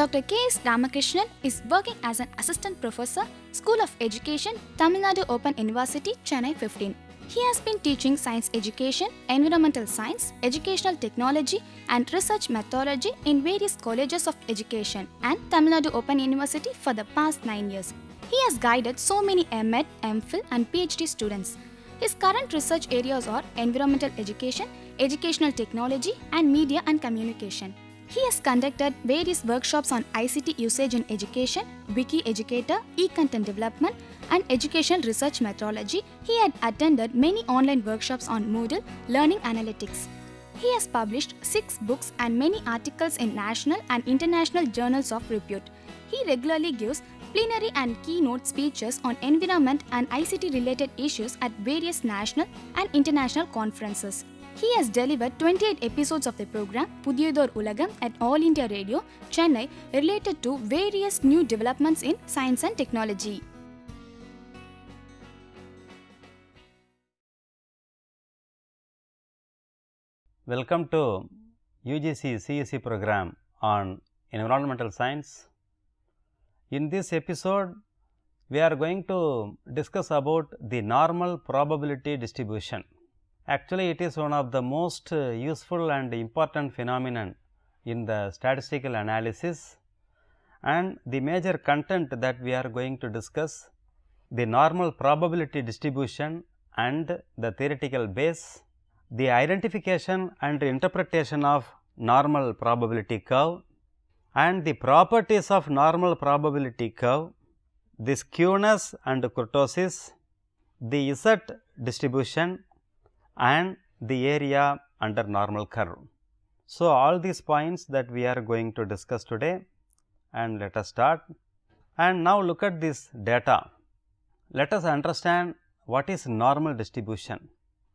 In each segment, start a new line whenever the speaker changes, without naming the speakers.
Dr. K.S. Ramakrishnan is working as an assistant professor, School of Education, Tamil Nadu Open University, Chennai 15. He has been teaching science education, environmental science, educational technology and research methodology in various colleges of education and Tamil Nadu Open University for the past 9 years. He has guided so many M.Ed, M.Phil and PhD students. His current research areas are environmental education, educational technology and media and communication. He has conducted various workshops on ICT usage in education, Wiki Educator, e-content development and educational research methodology. He had attended many online workshops on Moodle, learning analytics. He has published 6 books and many articles in national and international journals of repute. He regularly gives plenary and keynote speeches on environment and ICT related issues at various national and international conferences. He has delivered 28 episodes of the program Pudiyodor Ulagam at All India Radio, Chennai, related to various new developments in science and technology.
Welcome to UGC CEC program on environmental science. In this episode, we are going to discuss about the normal probability distribution. Actually, it is one of the most useful and important phenomenon in the statistical analysis, and the major content that we are going to discuss, the normal probability distribution and the theoretical base, the identification and interpretation of normal probability curve and the properties of normal probability curve, the skewness and kurtosis, the Z distribution and the area under normal curve. So, all these points that we are going to discuss today, and let us start. And now, look at this data. Let us understand what is normal distribution.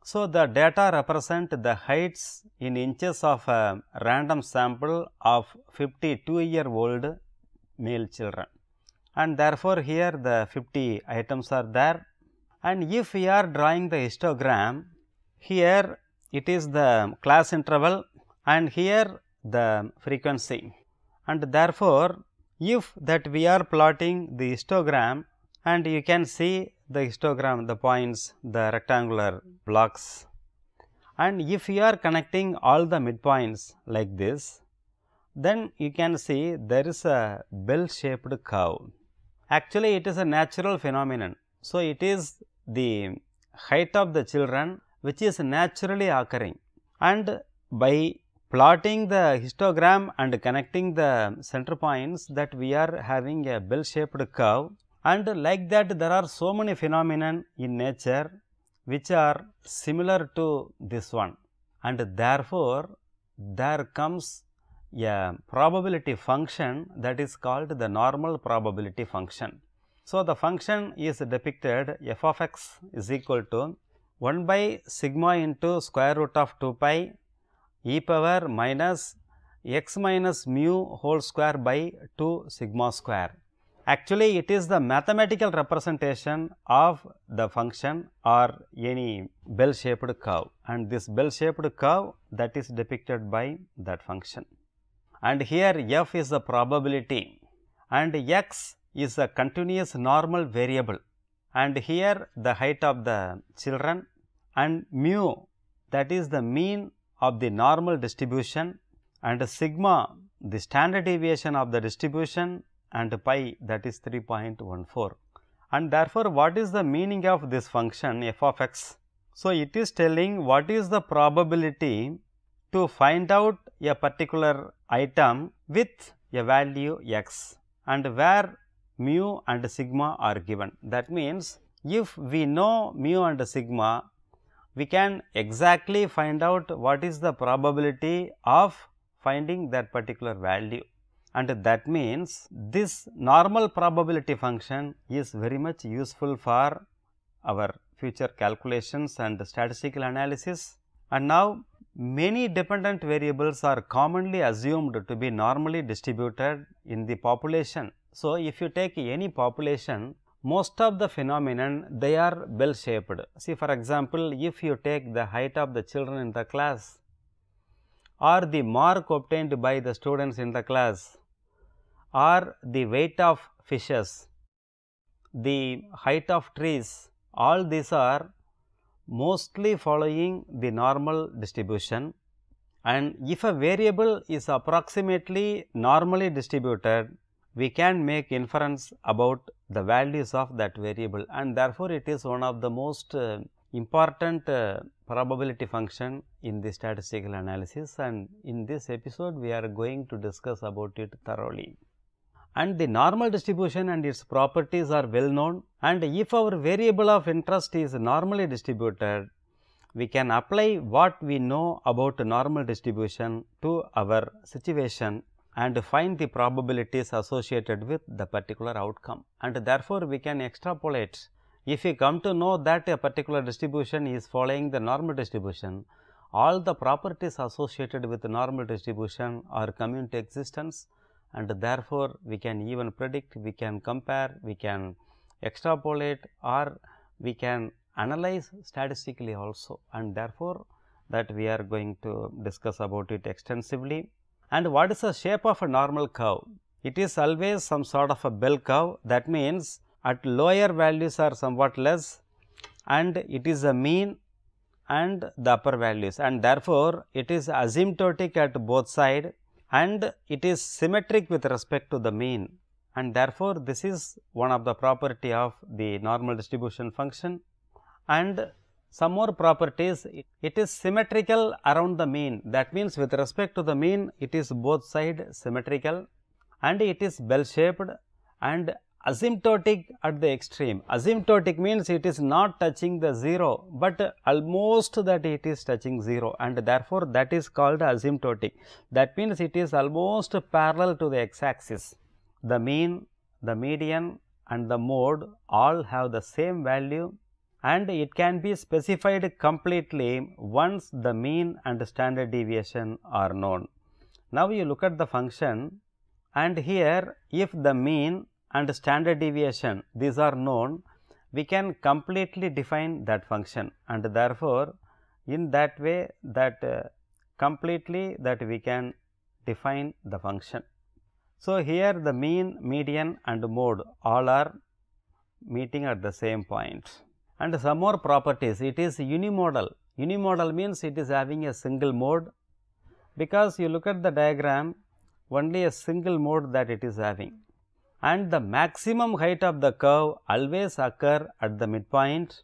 So, the data represent the heights in inches of a random sample of 52-year-old male children, and therefore, here the 50 items are there. And if we are drawing the histogram, here it is the class interval and here the frequency, and therefore, if that we are plotting the histogram, and you can see the histogram, the points, the rectangular blocks, and if you are connecting all the midpoints like this, then you can see there is a bell shaped curve. Actually, it is a natural phenomenon. So, it is the height of the children which is naturally occurring, and by plotting the histogram and connecting the center points, that we are having a bell shaped curve, and like that there are so many phenomena in nature which are similar to this one, and therefore, there comes a probability function that is called the normal probability function. So, the function is depicted f of x is equal to 1 by sigma into square root of 2 pi e power minus x minus mu whole square by 2 sigma square. Actually, it is the mathematical representation of the function or any bell shaped curve, and this bell shaped curve that is depicted by that function. And here f is the probability and x is a continuous normal variable, and here the height of the children, and mu that is the mean of the normal distribution, and sigma the standard deviation of the distribution, and pi that is 3.14. And therefore, what is the meaning of this function f of x? So, it is telling what is the probability to find out a particular item with a value x, and where mu and sigma are given. That means, if we know mu and sigma, we can exactly find out what is the probability of finding that particular value, and that means this normal probability function is very much useful for our future calculations and statistical analysis. And now, many dependent variables are commonly assumed to be normally distributed in the population. So, if you take any population, most of the phenomenon they are bell shaped. See, for example, if you take the height of the children in the class, or the mark obtained by the students in the class, or the weight of fishes, the height of trees, all these are mostly following the normal distribution. And if a variable is approximately normally distributed, we can make inference about the values of that variable, and therefore, it is one of the most important probability function in the statistical analysis, and in this episode we are going to discuss about it thoroughly. And the normal distribution and its properties are well known, and if our variable of interest is normally distributed, we can apply what we know about normal distribution to our situation and find the probabilities associated with the particular outcome. And therefore, we can extrapolate. If we come to know that a particular distribution is following the normal distribution, all the properties associated with the normal distribution are coming into existence, and therefore, we can even predict, we can compare, we can extrapolate, or we can analyze statistically also, and therefore, that we are going to discuss about it extensively. And what is the shape of a normal curve? It is always some sort of a bell curve. That means, at lower values are somewhat less, and it is a mean and the upper values, and therefore, it is asymptotic at both sides, and it is symmetric with respect to the mean, and therefore, this is one of the property of the normal distribution function. And some more properties, it is symmetrical around the mean. That means, with respect to the mean, it is both side symmetrical, and it is bell shaped and asymptotic at the extreme. Asymptotic means it is not touching the 0, but almost that it is touching 0, and therefore, that is called asymptotic. That means, it is almost parallel to the x axis. The mean, the median and the mode all have the same value, and it can be specified completely once the mean and standard deviation are known. Now, you look at the function, and here if the mean and standard deviation these are known, we can completely define that function, and therefore, in that way that completely that we can define the function. So, here the mean, median and mode all are meeting at the same point. And some more properties, it is unimodal. Unimodal means it is having a single mode, because you look at the diagram, only a single mode that it is having. And the maximum height of the curve always occur at the midpoint.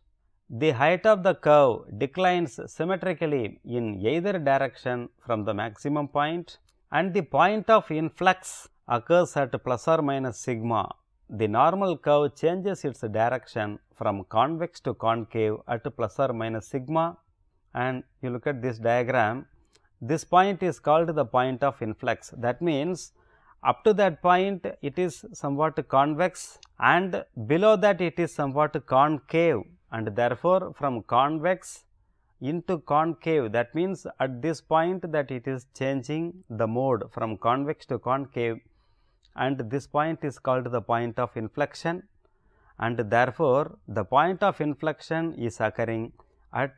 The height of the curve declines symmetrically in either direction from the maximum point, and the point of influx occurs at plus or minus sigma. The normal curve changes its direction from convex to concave at plus or minus sigma, and you look at this diagram, this point is called the point of influx. That means, up to that point it is somewhat convex, and below that it is somewhat concave, and therefore, from convex into concave, that means, at this point that it is changing the mode from convex to concave, and this point is called the point of inflection, and therefore, the point of inflection is occurring at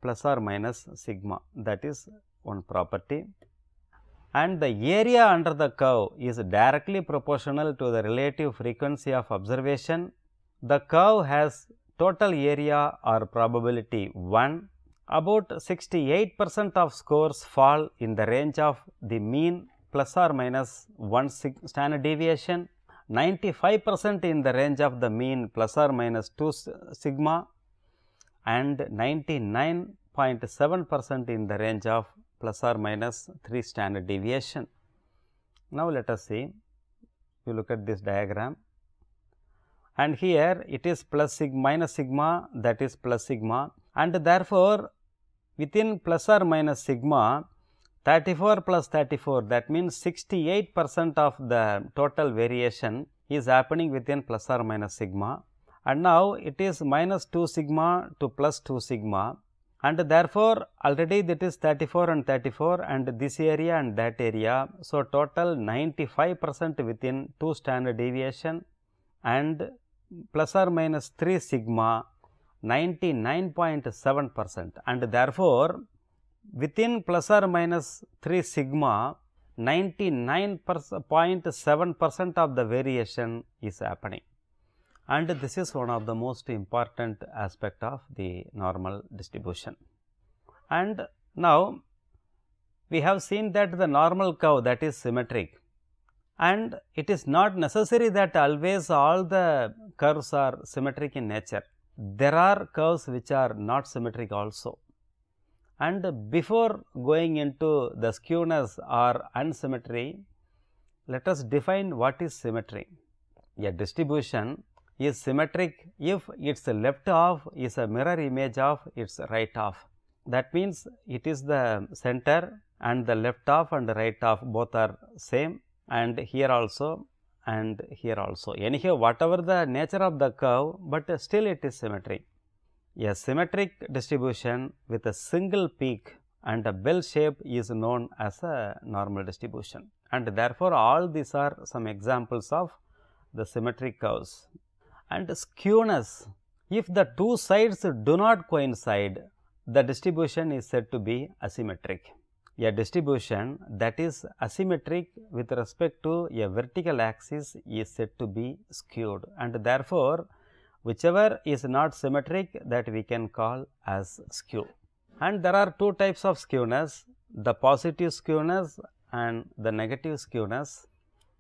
plus or minus sigma, that is one property. And the area under the curve is directly proportional to the relative frequency of observation. The curve has total area or probability 1. About 68% of scores fall in the range of the mean plus or minus 1 standard deviation, 95% in the range of the mean plus or minus 2 sigma, and 99.7% in the range of plus or minus 3 standard deviation. Now, let us see, you look at this diagram, and here it is plus sigma minus sigma, that is plus sigma, and therefore, within plus or minus sigma 34 plus 34, that means 68% of the total variation is happening within plus or minus sigma, and now it is minus 2 sigma to plus 2 sigma, and therefore, already that is 34 and 34 and this area and that area. So, total 95% within 2 standard deviation and plus or minus 3 sigma 99.7%, and therefore, within plus or minus 3 sigma 99.7% of the variation is happening, and this is one of the most important aspect of the normal distribution. And now, we have seen that the normal curve, that is symmetric, and it is not necessary that always all the curves are symmetric in nature. There are curves which are not symmetric also. And before going into the skewness or unsymmetry, let us define what is symmetry. A distribution is symmetric if its left half is a mirror image of its right half. That means, it is the center and the left half and the right half both are same, and here also and here also. Anyhow, whatever the nature of the curve, but still it is symmetry. A symmetric distribution with a single peak and a bell shape is known as a normal distribution, and therefore, all these are some examples of the symmetric curves. And skewness, if the two sides do not coincide, the distribution is said to be asymmetric. A distribution that is asymmetric with respect to a vertical axis is said to be skewed, and therefore, whichever is not symmetric, that we can call as skew. And there are two types of skewness, the positive skewness and the negative skewness.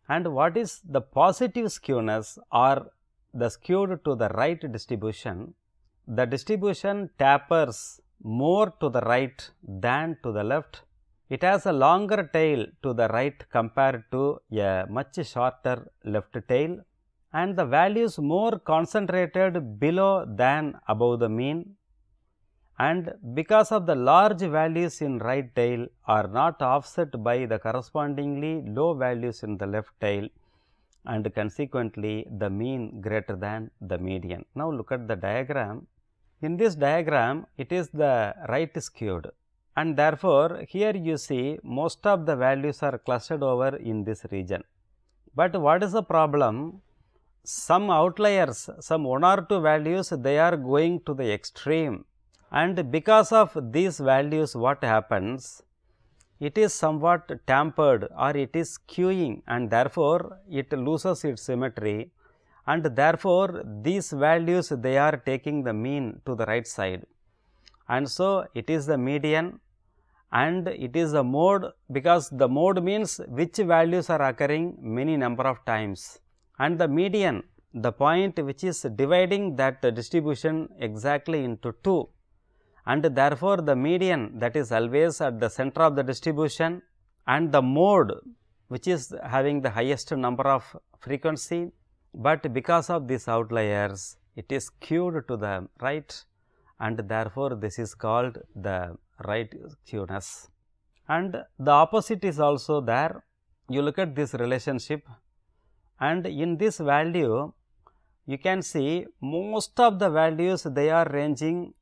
And what is the positive skewness or the skewed to the right distribution? The distribution tapers more to the right than to the left. It has a longer tail to the right compared to a much shorter left tail, and the values more concentrated below than above the mean, and because of the large values in right tail are not offset by the correspondingly low values in the left tail, and consequently the mean greater than the median. Now, look at the diagram. In this diagram, it is the right skewed, and therefore, here you see most of the values are clustered over in this region. But what is the problem? Some outliers, some 1 or 2 values, they are going to the extreme, and because of these values, what happens? It is somewhat tampered or it is skewing, and therefore, it loses its symmetry, and therefore, these values they are taking the mean to the right side, and so it is the median and it is the mode, because the mode means which values are occurring many number of times, and the median, the point which is dividing that distribution exactly into 2, and therefore, the median, that is always at the center of the distribution, and the mode which is having the highest number of frequency, but because of these outliers it is skewed to the right, and therefore, this is called the right skewness. And the opposite is also there. You look at this relationship, and in this value you can see most of the values they are ranging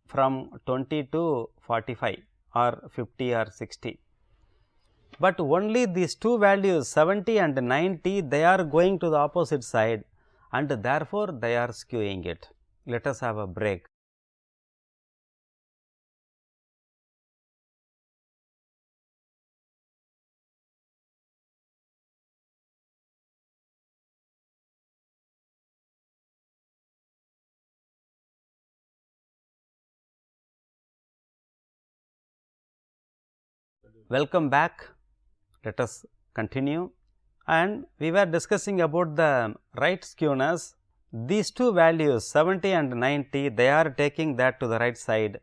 from 20 to 45 or 50 or 60, but only these two values 70 and 90 they are going to the opposite side, and therefore, they are skewing it. Let us have a break. Welcome back. Let us continue, and we were discussing about the right skewness. These two values 70 and 90 they are taking that to the right side,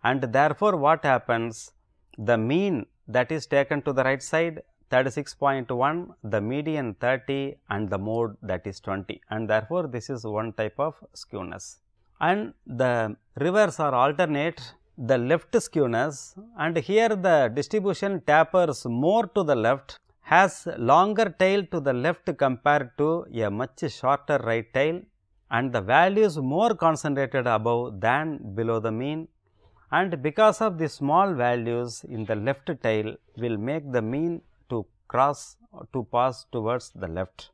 and therefore, what happens? The mean that is taken to the right side 36.1, the median 30 and the mode that is 20, and therefore, this is one type of skewness. And the reverse or alternate, the left skewness, and here the distribution tapers more to the left, has longer tail to the left compared to a much shorter right tail, and the values more concentrated above than below the mean, and because of the small values in the left tail will make the mean to pass towards the left,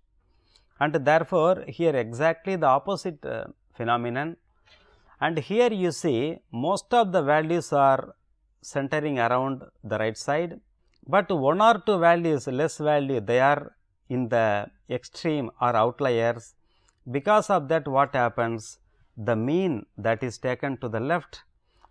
and therefore, here exactly the opposite phenomenon. And here you see most of the values are centering around the right side, but one or two values less value, they are in the extreme or outliers. Because of that, what happens? The mean that is taken to the left,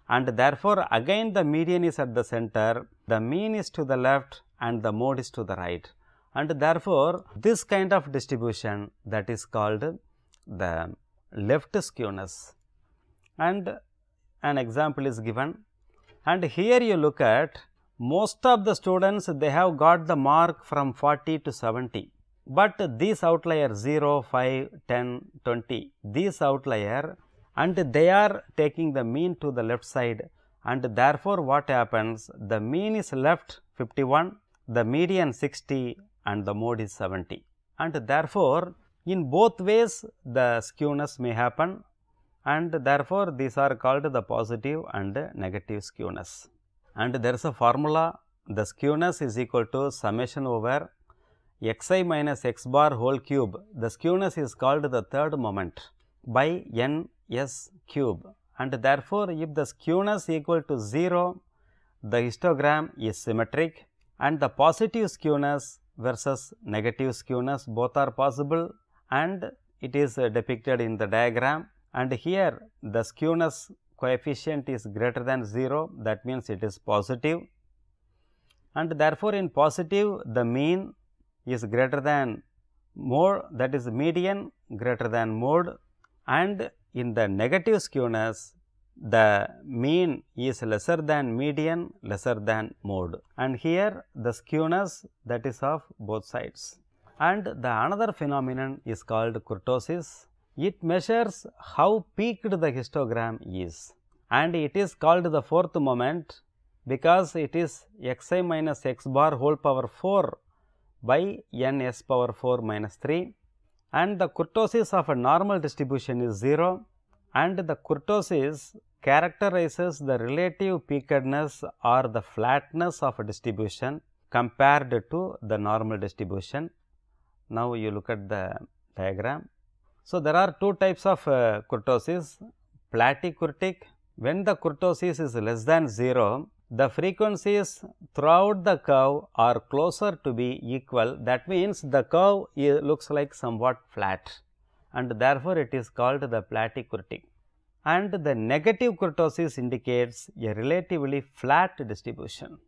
and therefore, again the median is at the center, the mean is to the left and the mode is to the right, and therefore, this kind of distribution, that is called the left skewness. And an example is given, and here you look at most of the students, they have got the mark from 40 to 70, but these outliers 0, 5, 10, 20, these outlier, and they are taking the mean to the left side, and therefore, what happens? The mean is left 51, the median 60 and the mode is 70, and therefore, in both ways the skewness may happen, and therefore, these are called the positive and negative skewness. And there is a formula, the skewness is equal to summation over xi minus x bar whole cube. The skewness is called the third moment by n s cube, and therefore, if the skewness equal to 0, the histogram is symmetric, and the positive skewness versus negative skewness both are possible, and it is depicted in the diagram, and here the skewness coefficient is greater than 0, that means it is positive, and therefore, in positive the mean is greater than mode, that is median greater than mode, and in the negative skewness the mean is lesser than median, lesser than mode, and here the skewness, that is of both sides. And the another phenomenon is called kurtosis. It measures how peaked the histogram is, and it is called the fourth moment because it is xi minus x bar whole power 4 by n s power 4 minus 3, and the kurtosis of a normal distribution is 0, and the kurtosis characterizes the relative peakedness or the flatness of a distribution compared to the normal distribution. Now, you look at the diagram. So, there are two types of kurtosis, platykurtic. When the kurtosis is less than 0, the frequencies throughout the curve are closer to be equal. That means, the curve looks like somewhat flat, and therefore, it is called the platykurtic. And the negative kurtosis indicates a relatively flat distribution.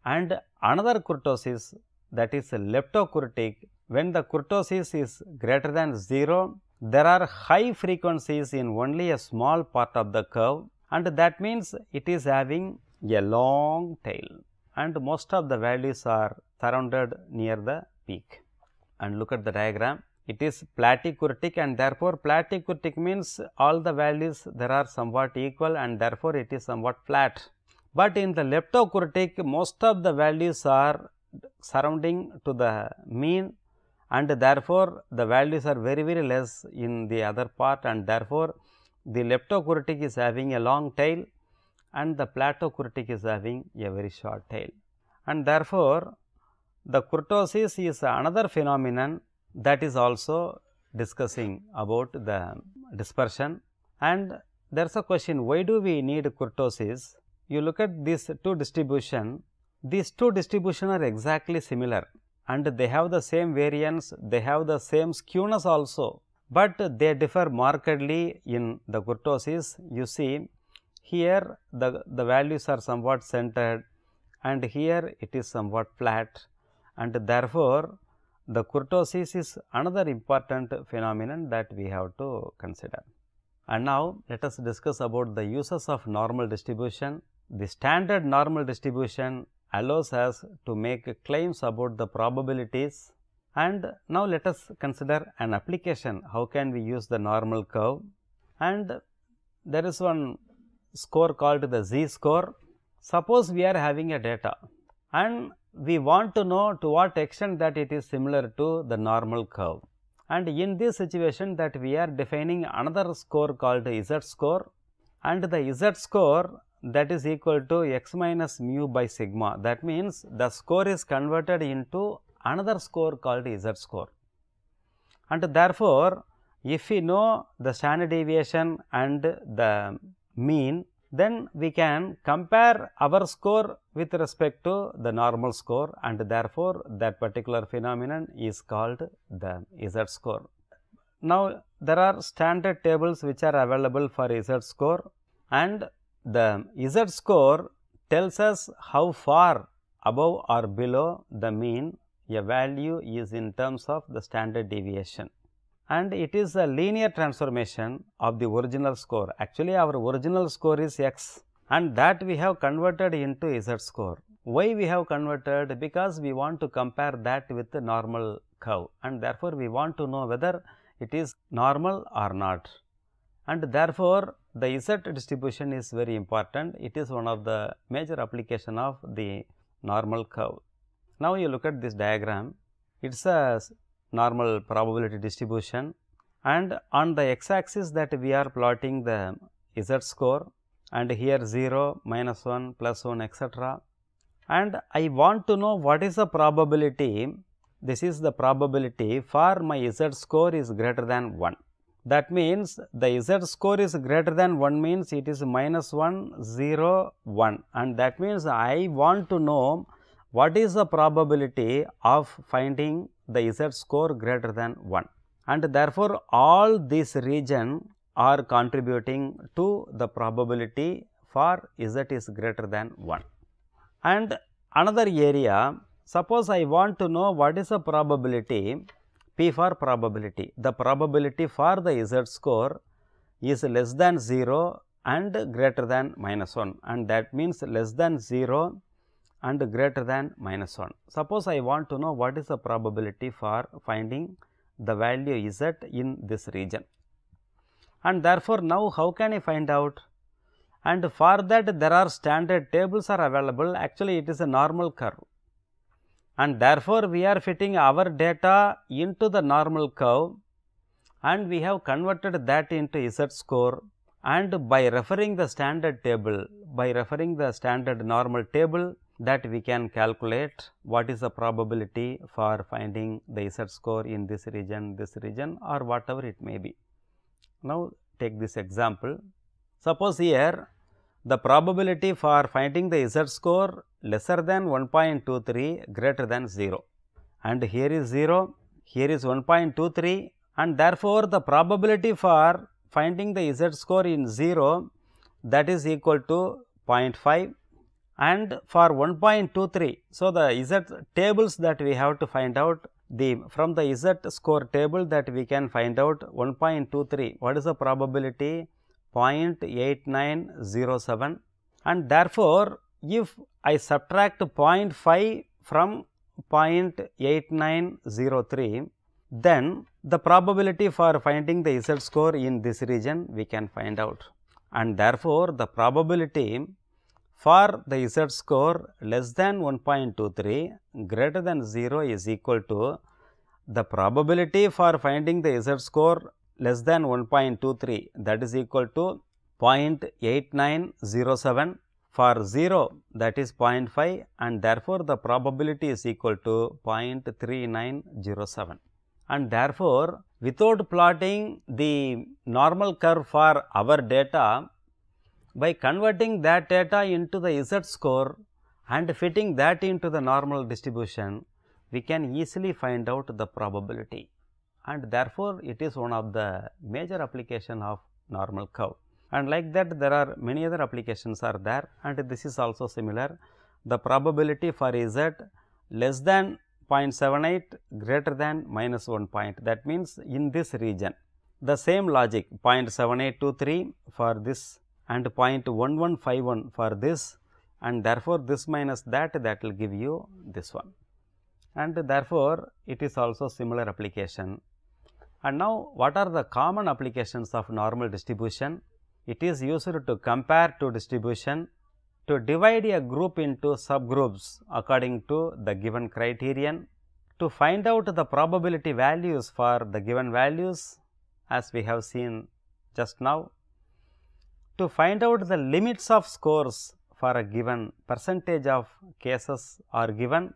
And another kurtosis, that is leptokurtic, when the kurtosis is greater than 0, there are high frequencies in only a small part of the curve, and that means it is having a long tail, and most of the values are surrounded near the peak. And look at the diagram, it is platykurtic, and therefore, platykurtic means all the values there are somewhat equal, and therefore, it is somewhat flat. But in the leptokurtic, most of the values are surrounding to the mean, and therefore, the values are very, very less in the other part, and therefore, the leptokurtic is having a long tail, and the platykurtic is having a very short tail. And therefore, the kurtosis is another phenomenon that is also discussing about the dispersion. And there is a question, why do we need kurtosis? You look at these two distributions are exactly similar, and they have the same variance, they have the same skewness also, but they differ markedly in the kurtosis. You see, here the values are somewhat centered, and here it is somewhat flat, and therefore, the kurtosis is another important phenomenon that we have to consider. And now, let us discuss about the uses of normal distribution. The standard normal distribution allows us to make claims about the probabilities, and now let us consider an application. How can we use the normal curve? And there is one score called the Z-score. Suppose we are having a data, and we want to know to what extent that it is similar to the normal curve, and in this situation that we are defining another score called Z-score, and the Z-score that is equal to x minus mu by sigma. That means, the score is converted into another score called Z-score, and therefore, if we know the standard deviation and the mean, then we can compare our score with respect to the normal score, and therefore, that particular phenomenon is called the Z-score. Now, there are standard tables which are available for Z-score, and the Z-score tells us how far above or below the mean a value is in terms of the standard deviation, and it is a linear transformation of the original score. Actually, our original score is x, and that we have converted into Z-score. Why we have converted? Because we want to compare that with the normal curve, and therefore, we want to know whether it is normal or not, and therefore, the Z distribution is very important. It is one of the major application of the normal curve. Now, you look at this diagram, it is a normal probability distribution, and on the x axis that we are plotting the Z-score, and here 0, -1, +1, etc. And I want to know what is the probability. This is the probability for my Z-score is greater than 1. That means, the Z-score is greater than 1 means it is -1, 0, 1, and that means I want to know what is the probability of finding the Z-score greater than 1, and therefore, all this region are contributing to the probability for Z is greater than 1. And another area, suppose I want to know what is the probability, P for probability. The probability for the Z-score is less than 0 and greater than -1, and that means less than 0 and greater than -1. Suppose I want to know what is the probability for finding the value Z in this region, and therefore, now how can I find out? And for that there are standard tables are available. Actually, it is a normal curve, and therefore, we are fitting our data into the normal curve, and we have converted that into Z-score, and by referring the standard table, by referring the standard normal table, that we can calculate what is the probability for finding the Z-score in this region, or whatever it may be. Now, take this example. Suppose here the probability for finding the Z-score lesser than 1.23, greater than 0, and here is 0, here is 1.23, and therefore, the probability for finding the Z-score in 0, that is equal to 0.5, and for 1.23. So, the Z tables that we have to find out, from the Z-score table that we can find out 1.23, what is the probability? 0.8907, and therefore, if I subtract 0.5 from 0.8903, then the probability for finding the Z-score in this region we can find out, and therefore, the probability for the Z-score less than 1.23, greater than 0 is equal to the probability for finding the Z-score less than 1.23, that is equal to 0.8907, for 0 that is 0.5, and therefore, the probability is equal to 0.3907. And therefore, without plotting the normal curve for our data, by converting that data into the Z-score and fitting that into the normal distribution, we can easily find out the probability, and therefore, it is one of the major application of normal curve. And like that, there are many other applications are there, and this is also similar. The probability for Z less than 0.78, greater than -1 point, that means in this region. The same logic 0.7823 for this and 0.1151 for this, and therefore, this minus that will give you this one, and therefore, it is also similar application. And now, what are the common applications of normal distribution? It is used to compare two distribution, to divide a group into subgroups according to the given criterion, to find out the probability values for the given values as we have seen just now, to find out the limits of scores for a given percentage of cases are given,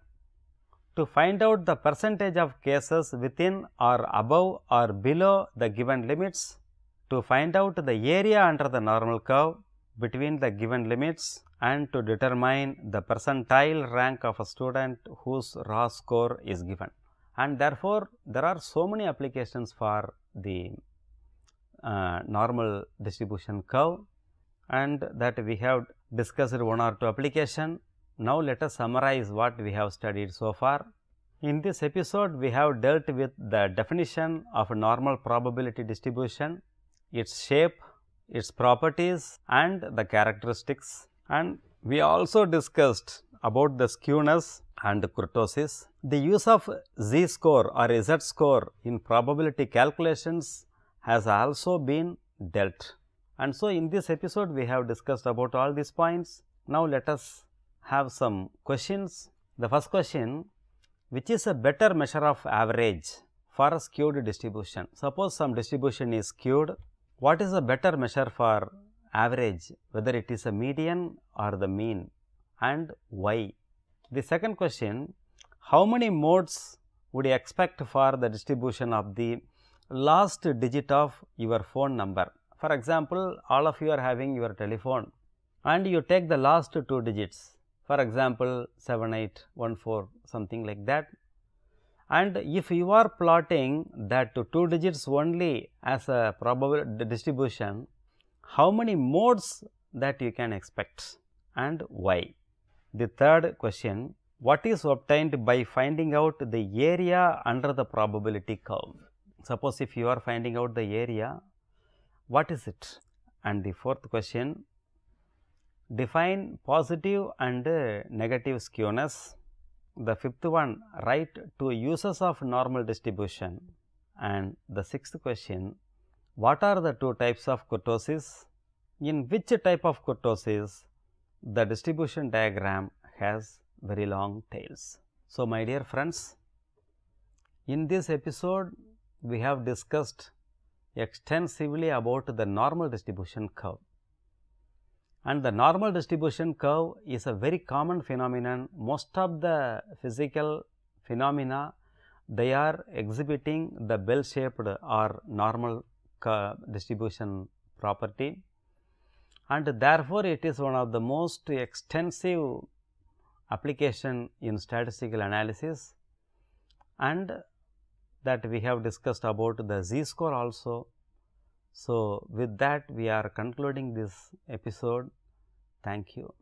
to find out the percentage of cases within or above or below the given limits, to find out the area under the normal curve, between the given limits and to determine the percentile rank of a student whose raw score is given. And therefore, there are so many applications for the normal distribution curve, and that we have discussed one or two application. Now, let us summarize what we have studied so far. In this episode, we have dealt with the definition of a normal probability distribution, its shape, its properties and the characteristics, and we also discussed about the skewness and kurtosis. The use of Z-score or Z-score in probability calculations has also been dealt. And so, in this episode we have discussed about all these points. Now, let us have some questions. The first question: which is a better measure of average for a skewed distribution? Suppose some distribution is skewed, what is a better measure for average, whether it is a median or the mean, and why? The second question: how many modes would you expect for the distribution of the last digit of your phone number? For example, all of you are having your telephone and you take the last two digits, for example 7814, something like that. And if you are plotting that two digits only as a probable distribution, how many modes that you can expect and why? The third question: what is obtained by finding out the area under the probability curve? Suppose if you are finding out the area, what is it? And the fourth question: define positive and negative skewness. The fifth one: write two uses of normal distribution. And the sixth question: what are the two types of kurtosis? In which type of kurtosis the distribution diagram has very long tails? So, my dear friends, in this episode we have discussed extensively about the normal distribution curve. And the normal distribution curve is a very common phenomenon. Most of the physical phenomena, they are exhibiting the bell shaped or normal distribution property, and therefore, it is one of the most extensive application in statistical analysis, and that we have discussed about the Z-score also. So, with that we are concluding this episode. Thank you.